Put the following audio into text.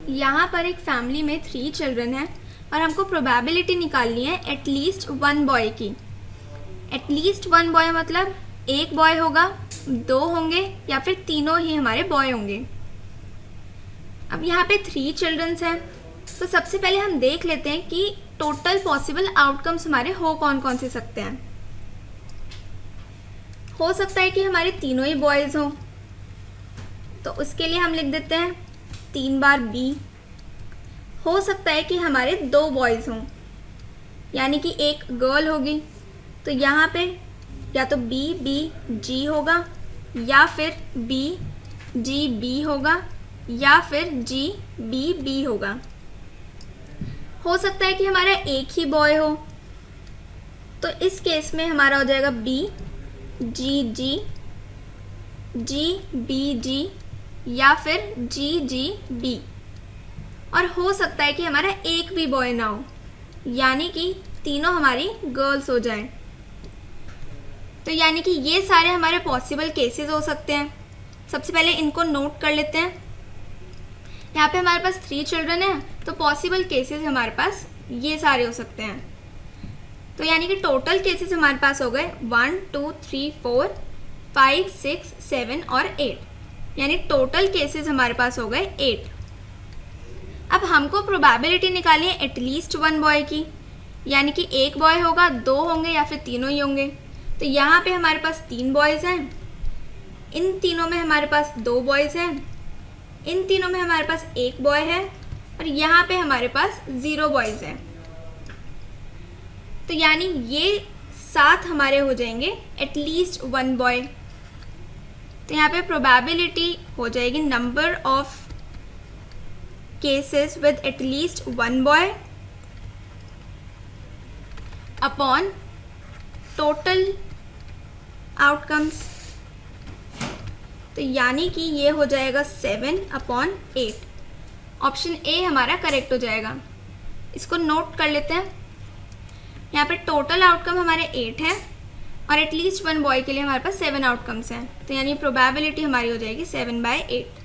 यहाँ पर एक फैमिली में 3 चिल्ड्रन हैं और हमको प्रोबेबिलिटी निकालनी है एटलीस्ट 1 बॉय की। एटलीस्ट 1 बॉय मतलब एक बॉय होगा, 2 होंगे या फिर तीनों ही हमारे बॉय होंगे। अब यहाँ पे 3 चिल्ड्रंस हैं, तो सबसे पहले हम देख लेते हैं कि टोटल पॉसिबल आउटकम्स हमारे हो कौन कौन से सकते हैं। हो सकता है कि हमारे तीनों ही बॉयज़ हों, तो उसके लिए हम लिख देते हैं 3 बार B। हो सकता है कि हमारे 2 बॉयज़ हों, यानी कि एक गर्ल होगी, तो यहाँ पे या तो B B G होगा या फिर B G B होगा या फिर G B B होगा। हो सकता है कि हमारा एक ही बॉय हो, तो इस केस में हमारा हो जाएगा B G G G B G या फिर G G B। और हो सकता है कि हमारा एक भी बॉय ना हो, यानी कि तीनों हमारी गर्ल्स हो जाएं। तो यानी कि ये सारे हमारे पॉसिबल केसेस हो सकते हैं। सबसे पहले इनको नोट कर लेते हैं। यहाँ पे हमारे पास 3 चिल्ड्रन हैं, तो पॉसिबल केसेस हमारे पास ये सारे हो सकते हैं। तो यानी कि टोटल केसेस हमारे पास हो गए 1 2 3 4 5 6 7 और 8, यानी टोटल केसेस हमारे पास हो गए 8। अब हमको प्रोबेबिलिटी निकालनी है एटलीस्ट 1 बॉय की, यानी कि एक बॉय होगा, 2 होंगे या फिर तीनों ही होंगे। तो यहाँ पे हमारे पास 3 बॉयज़ हैं, इन तीनों में हमारे पास 2 बॉयज़ हैं, इन तीनों में हमारे पास एक बॉय है और यहाँ पे हमारे पास 0 बॉयज़ हैं। तो यानी ये 7 हमारे हो जाएंगे एटलीस्ट 1 बॉय। तो यहाँ पे प्रोबेबिलिटी हो जाएगी number of cases with at least 1 boy upon total outcomes. तो यानी कि ये हो जाएगा 7/8। ऑप्शन ए हमारा करेक्ट हो जाएगा। इसको नोट कर लेते हैं। यहाँ पे टोटल आउटकम हमारे 8 हैं और एटलीस्ट 1 बॉय के लिए हमारे पास 7 आउटकम्स हैं, तो यानी प्रोबेबिलिटी हमारी हो जाएगी 7/8।